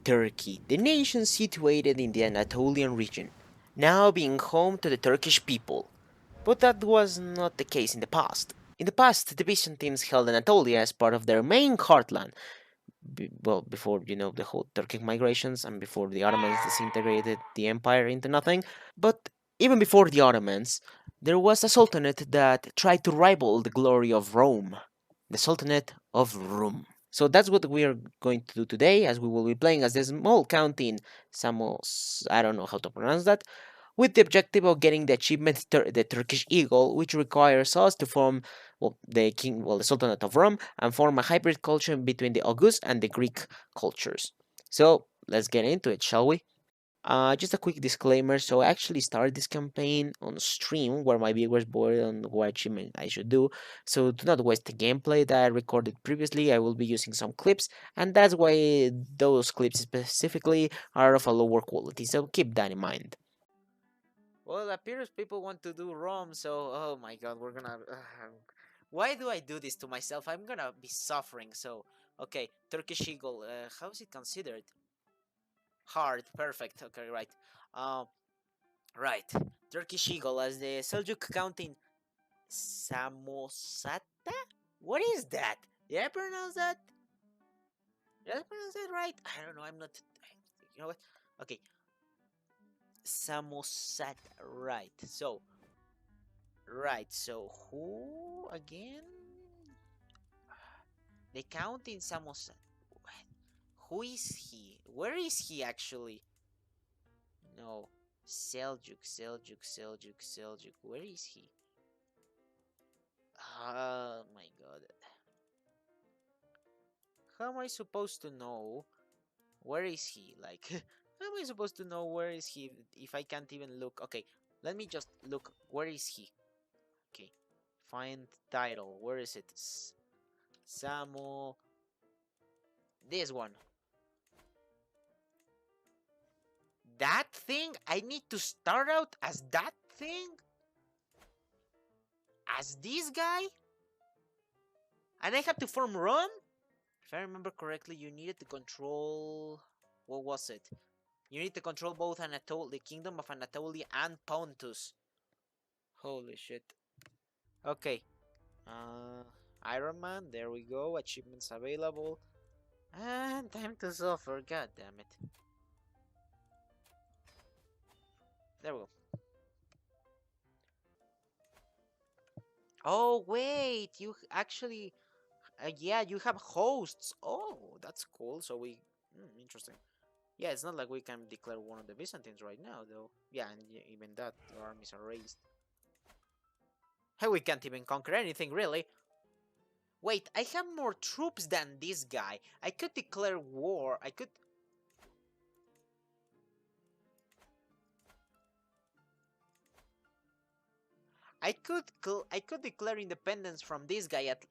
Turkey, the nation situated in the Anatolian region, now being home to the Turkish people. But that was not the case in the past. In the past, the Byzantines held Anatolia as part of their main heartland, before the whole Turkic migrations and before the Ottomans disintegrated the empire into nothing. But even before the Ottomans, there was a sultanate that tried to rival the glory of Rome, the Sultanate of Rum. So that's what we are going to do today, as we will be playing as the small county in Samos. I don't know how to pronounce that, with the objective of getting the achievement the Turkish Eagle, which requires us to form the Sultanate of Rome, and form a hybrid culture between the August and the Greek cultures. So let's get into it, shall we? Just a quick disclaimer. So I actually started this campaign on stream where my viewers bored on what achievement I should do. So do not waste the gameplay that I recorded previously. I will be using some clips, and that's why those clips specifically are of a lower quality. So keep that in mind. Well, it appears people want to do Rome, so oh my god, we're gonna. Why do I do this to myself? I'm gonna be suffering. So, okay, Turkish Eagle. How is it considered? Hard, perfect. Okay, right. Um, right. Turkish Eagle as the Seljuk counting Samosata. What is that? Did I pronounce that? Did I pronounce that right? I don't know. I'm not. You know what? Okay, Samosata. Right. So right, so who again? The Count in Samosa. Who is he? Where is he actually? No. Seljuk. Where is he? Oh my god. How am I supposed to know? Where is he? Like, how am I supposed to know where is he if I can't even look? Okay, let me just look. Where is he? Okay, find title. Where is it? Samo. This one. That thing? I need to start out as that thing? As this guy? And I have to form Rome? If I remember correctly, you needed to control... What was it? You need to control both the Kingdom of Anatolia and Pontus. Holy shit. Okay. Uh, Iron Man, there we go. Achievements available. And time to suffer, god damn it. There we go. Oh, wait, you actually... yeah, you have hosts. Oh, that's cool. So we... interesting. Yeah, it's not like we can declare one of the Byzantines right now, though. Yeah, and even that, our armies are raised. Hey, we can't even conquer anything, really. Wait, I have more troops than this guy. I could declare war. I could... I could declare independence from this guy at...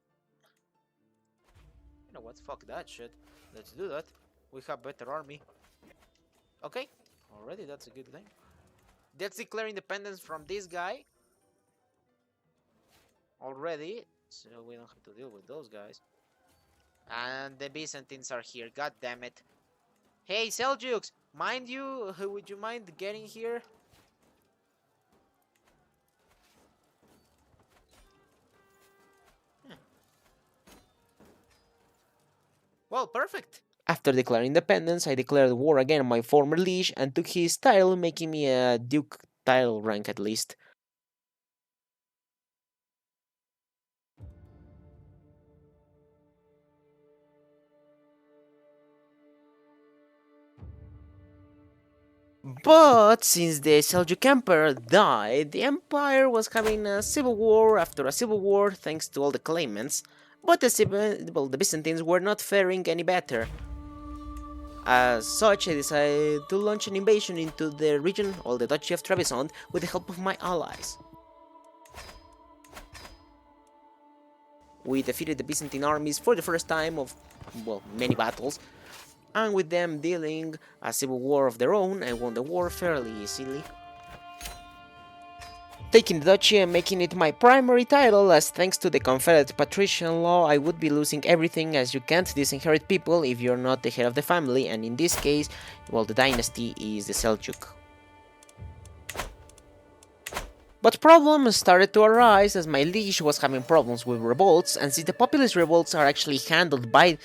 You know what? Fuck that shit. Let's do that. We have better army. Okay. Already, that's a good thing. Let's declare independence from this guy. Already. So we don't have to deal with those guys. And the Byzantines are here. God damn it. Hey, Seljuks! Mind you, would you mind getting here? Well, perfect. After declaring independence, I declared war again on my former liege and took his title, making me a duke title rank at least. But since the Seljuk Emperor died, the empire was having a civil war after a civil war thanks to all the claimants, but the Byzantines were not faring any better. As such, I decided to launch an invasion into the region, or the Duchy of Trebizond, with the help of my allies. We defeated the Byzantine armies for the first time of, well, many battles, and with them dealing a civil war of their own, I won the war fairly easily. taking the duchy and making it my primary title, as thanks to the Confederate patrician law I would be losing everything, as you can't disinherit people if you're not the head of the family, and in this case, well, the dynasty is the Seljuk. But problems started to arise as my liege was having problems with revolts, and since the populist revolts are actually handled by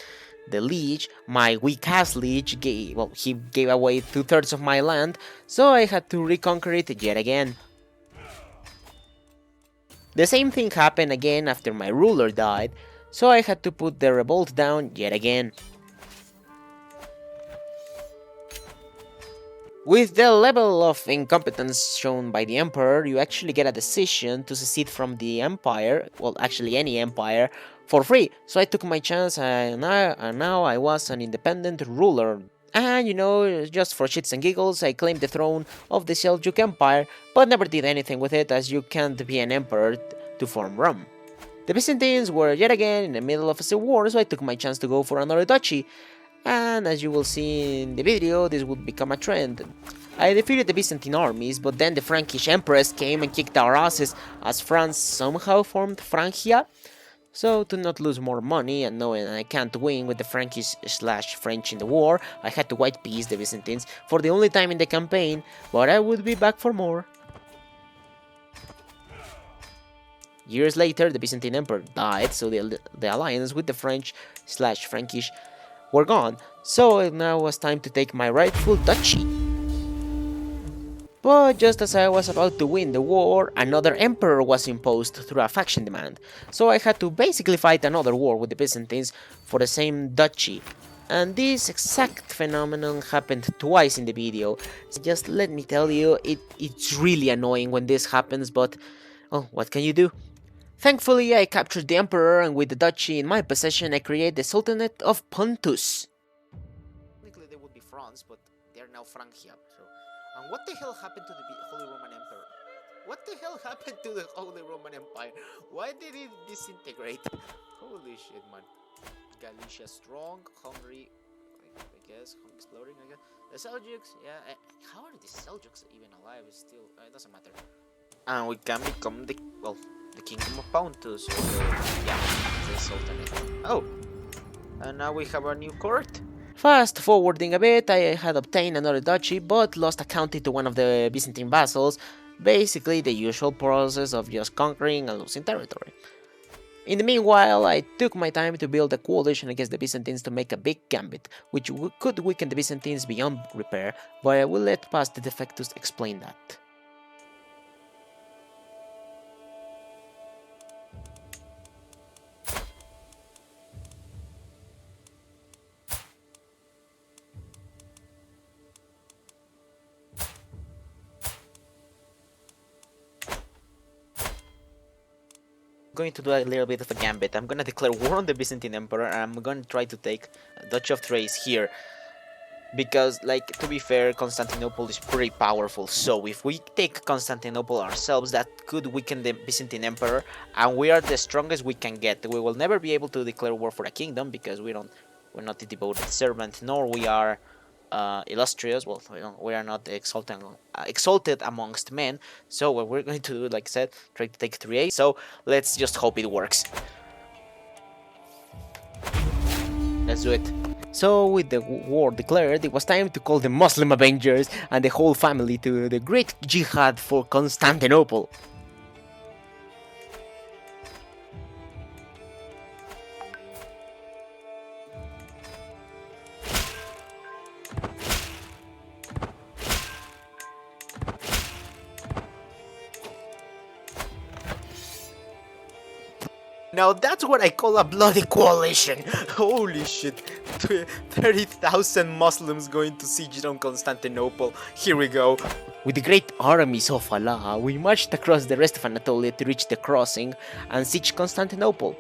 the liege, my weak-ass liege he gave away 2/3 of my land, so I had to reconquer it yet again. The same thing happened again after my ruler died, so I had to put the revolt down yet again. With the level of incompetence shown by the emperor, you actually get a decision to secede from the empire, well, actually any empire, for free. So I took my chance, and now I was an independent ruler. And just for shits and giggles, I claimed the throne of the Seljuk Empire, but never did anything with it, as you can't be an emperor to form Rum. The Byzantines were yet again in the middle of a civil war, so I took my chance to go for another duchy. And as you will see in the video, this would become a trend. I defeated the Byzantine armies, but then the Frankish Empress came and kicked our asses, as France somehow formed Francia. So to not lose more money, and knowing I can't win with the Frankish/French in the war, I had to white peace the Byzantines for the only time in the campaign, but I would be back for more. Years later, the Byzantine Emperor died, so the alliance with the French/Frankish were gone, so now was time to take my rightful duchy. But just as I was about to win the war, another emperor was imposed through a faction demand, so I had to basically fight another war with the Byzantines for the same duchy. And this exact phenomenon happened twice in the video. Just let me tell you, it's really annoying when this happens, but oh, what can you do? Thankfully, I captured the emperor, and with the duchy in my possession, I created the Sultanate of Pontus. Technically, they would be France, but they're now Francia. And what the hell happened to the Holy Roman Emperor? What the hell happened to the Holy Roman Empire? Why did it disintegrate? Holy shit, man. Galicia strong, Hungary, I guess, exploding, I guess. The Seljuks, yeah. How are the Seljuks even alive? Still, it doesn't matter. And we can become the Kingdom of Pontus, or the Sultanate. Oh, and now we have a new court. Fast forwarding a bit, I had obtained another duchy, but lost a county to one of the Byzantine vassals, basically the usual process of just conquering and losing territory. In the meanwhile, I took my time to build a coalition against the Byzantines to make a big gambit, which could weaken the Byzantines beyond repair, but I will let past the defectus explain that. Going to do a little bit of a gambit. I'm gonna declare war on the Byzantine Emperor, and I'm gonna try to take Duchy of Thrace here. Because, to be fair, Constantinople is pretty powerful, so if we take Constantinople ourselves, that could weaken the Byzantine Emperor, and we are the strongest we can get. We will never be able to declare war for a kingdom, because we're not a devoted servant, nor we are illustrious. Well, we are not exalted amongst men, so what we're going to do, like I said, try to take 3A, so let's just hope it works. Let's do it. So, with the war declared, it was time to call the Muslim Avengers and the whole family to the great jihad for Constantinople. Now that's what I call a bloody coalition. Holy shit. 30,000 Muslims going to siege on Constantinople. Here we go. With the great armies of Allah, we marched across the rest of Anatolia to reach the crossing and siege Constantinople.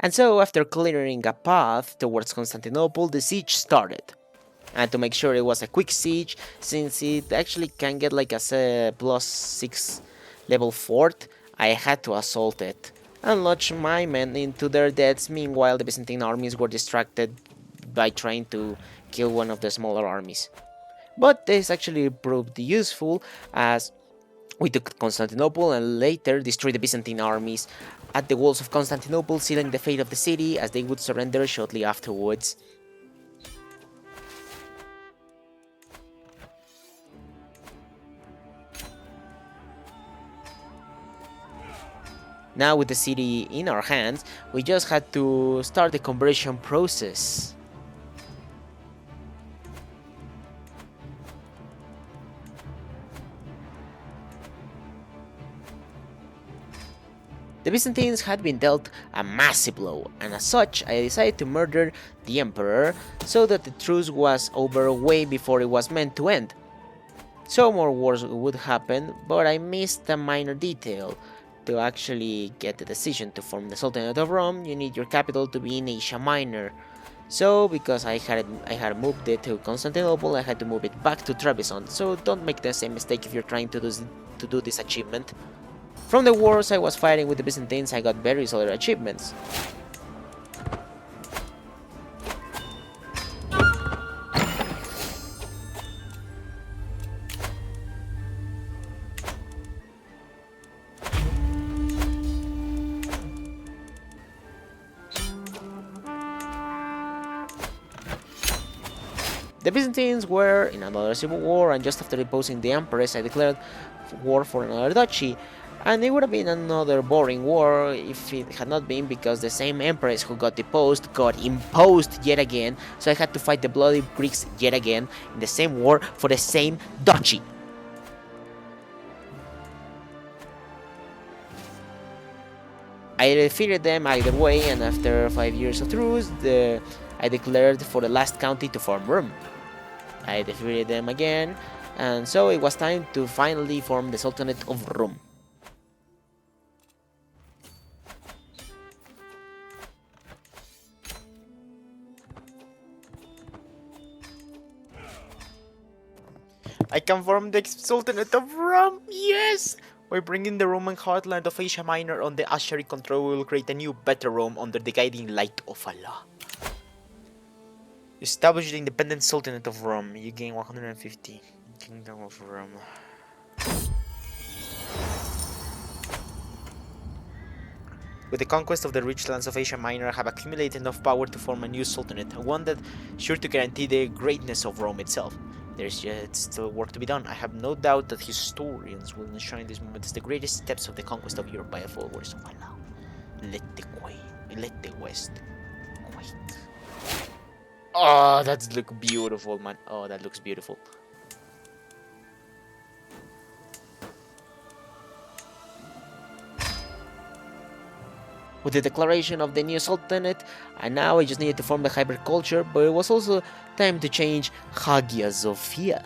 And so, after clearing a path towards Constantinople, the siege started. And to make sure it was a quick siege, since it actually can get like a +6 level fort, I had to assault it and launch my men into their deaths. Meanwhile, the Byzantine armies were distracted by trying to kill one of the smaller armies. But this actually proved useful as we took Constantinople and later destroyed the Byzantine armies at the walls of Constantinople, sealing the fate of the city as they would surrender shortly afterwards. Now with the city in our hands, we just had to start the conversion process. The Byzantines had been dealt a massive blow, and as such, I decided to murder the Emperor so that the truce was over way before it was meant to end. So more wars would happen, but I missed a minor detail. To actually get the decision to form the Sultanate of Rum, you need your capital to be in Asia Minor. So, because I had moved it to Constantinople, I had to move it back to Trebizond. So don't make the same mistake if you're trying to do this achievement. From the wars I was fighting with the Byzantines, I got various other achievements. The Byzantines were in another civil war, and just after deposing the Empress, I declared war for another duchy. And it would have been another boring war if it had not been because the same Empress who got deposed got imposed yet again, so I had to fight the bloody Greeks yet again in the same war for the same duchy. I defeated them either way, and after 5 years of truce, I declared for the last county to form Rum. I defeated them again, and so it was time to finally form the Sultanate of Rum. I can form the Sultanate of Rum, yes! By bringing the Roman heartland of Asia Minor under Ashari control, we will create a new, better Rome under the guiding light of Allah. Establish the independent Sultanate of Rum. You gain 150. Kingdom of Rum. With the conquest of the rich lands of Asia Minor, I have accumulated enough power to form a new sultanate, one that sure to guarantee the greatness of Rome itself. There's yet still work to be done. I have no doubt that historians will enshrine this moment as the greatest steps of the conquest of Europe by the followers of Allah. Let the West quake. Oh, that looks beautiful, man. Oh, that looks beautiful. With the declaration of the new Sultanate, and now I just needed to form the hybrid culture, but it was also time to change Hagia Sophia.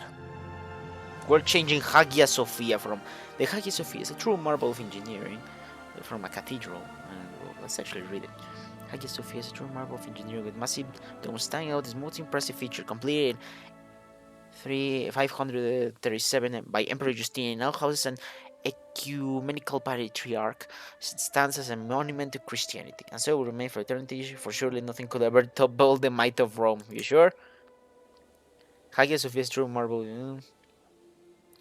We're changing Hagia Sophia from... The Hagia Sophia is a true marvel of engineering from a cathedral, and well, let's actually read it. Hagia Sophia is a true marvel of engineering with massive dome standing out. This most impressive feature completed 537 by Emperor Justinian, now houses an ecumenical patriarch, stands as a monument to Christianity, and so will remain for eternity. For surely nothing could ever topple the might of Rome. You sure? Hagia Sophia's true marble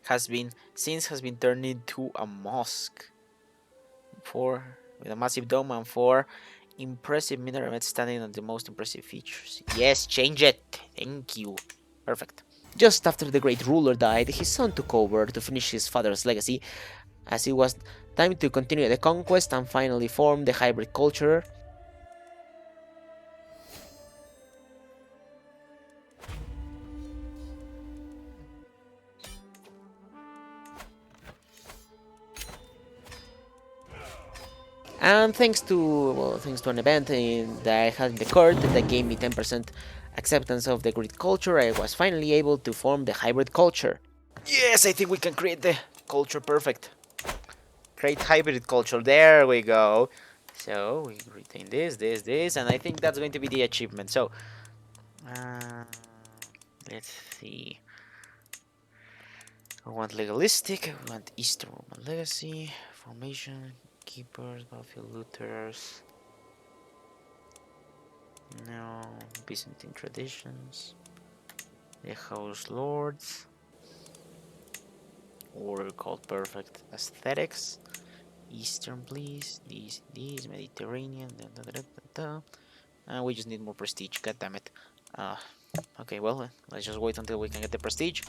has been turned into a mosque with a massive dome and 4 impressive minarets standing on the most impressive features. Yes, change it. Thank you. Perfect. Just after the great ruler died, his son took over to finish his father's legacy, as it was time to continue the conquest and finally form the hybrid culture. And thanks to an event that I had in the court that gave me 10% acceptance of the grid culture, I was finally able to form the hybrid culture. Yes, I think we can create the culture perfect. Create hybrid culture, there we go. So we retain this, and I think that's going to be the achievement. So, let's see. We want legalistic, we want Eastern Roman legacy, formation, keepers, battlefield looters. No, Byzantine traditions. The House Lords. Order called perfect aesthetics. Eastern, please. These, Mediterranean. Da, da, da, da, da. And we just need more prestige. God damn it. Uh, okay, well, let's just wait until we can get the prestige.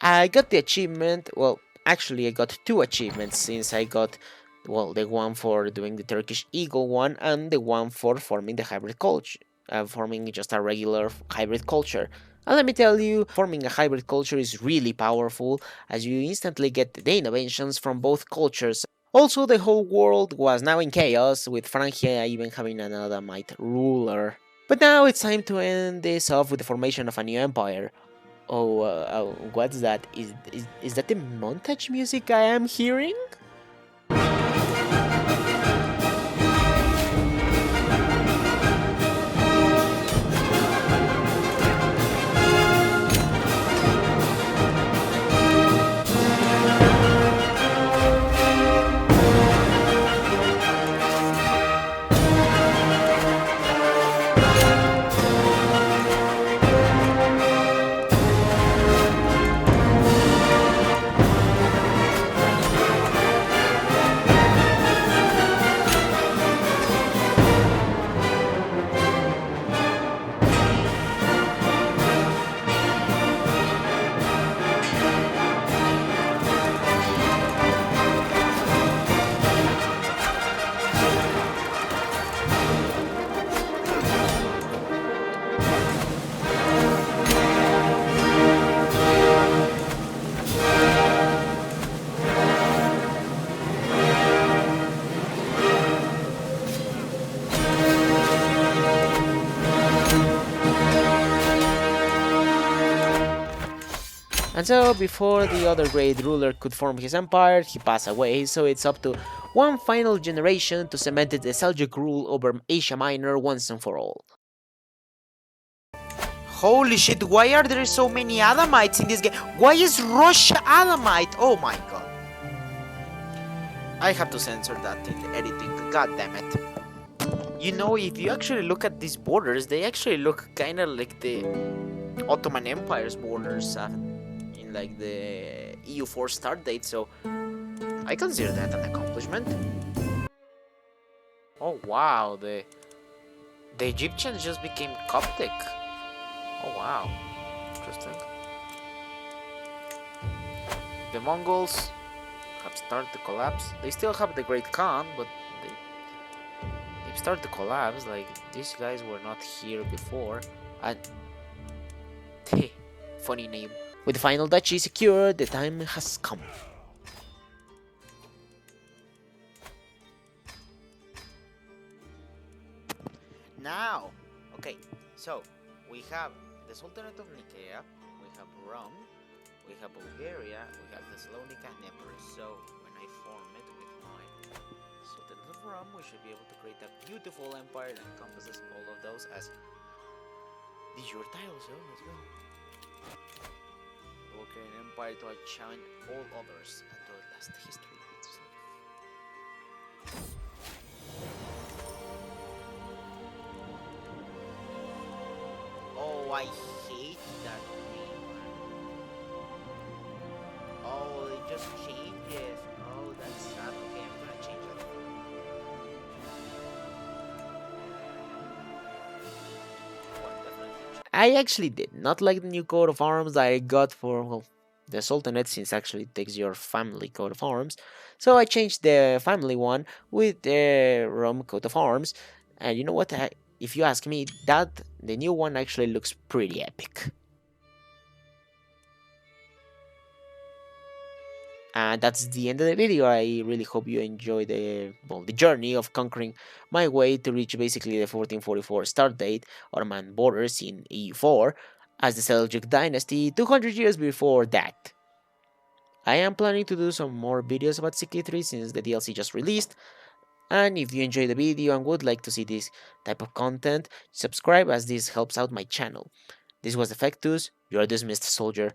I got the achievement. Well, actually, I got two achievements since I got, well, the one for doing the Turkish Eagle one and the one for forming the hybrid culture, forming just a regular hybrid culture. And let me tell you, forming a hybrid culture is really powerful as you instantly get the innovations from both cultures. Also, the whole world was now in chaos, with Francia even having an Adamite ruler. But now it's time to end this off with the formation of a new empire. Oh, what's that? Is that the montage music I am hearing? And so, before the other great ruler could form his empire, he passed away, so it's up to one final generation to cement the Seljuk rule over Asia Minor once and for all. Holy shit, why are there so many Adamites in this game? Why is Russia Adamite? Oh my god. I have to censor that in the editing, god damn it. You know, if you actually look at these borders, they actually look kinda like the Ottoman Empire's borders in like the EU4 start date, so I consider that an accomplishment. Oh wow, the Egyptians just became Coptic. Oh wow, interesting. The Mongols have started to collapse. They still have the Great Khan, but they've started to collapse. Like, these guys were not here before. And funny name. With the final duchy secured, the time has come. Now, okay, so we have the Sultanate of Nicaea, we have Rum, we have Bulgaria, we have Thessalonica and Epirus. So when I form it with my Sultanate of Rum, we should be able to create a beautiful empire that encompasses all of those as the jure tile. So let's go. We'll create an empire to outshine all others and to outlast history itself. Oh, I hate that name. Oh, it just changes. Oh, that's sad. Okay, I'm gonna change that. I actually did not like the new coat of arms that I got for, well, the Sultanate, since actually it takes your family coat of arms. So I changed the family one with the Rum coat of arms. And you know what? If you ask me, that the new one actually looks pretty epic. And that's the end of the video. I really hope you enjoy the journey of conquering my way to reach basically the 1444 start date Ottoman borders in E4 as the Seljuk dynasty 200 years before that. I am planning to do some more videos about CK3 since the DLC just released, and if you enjoyed the video and would like to see this type of content, subscribe as this helps out my channel. This was Effectus, you are dismissed, soldier.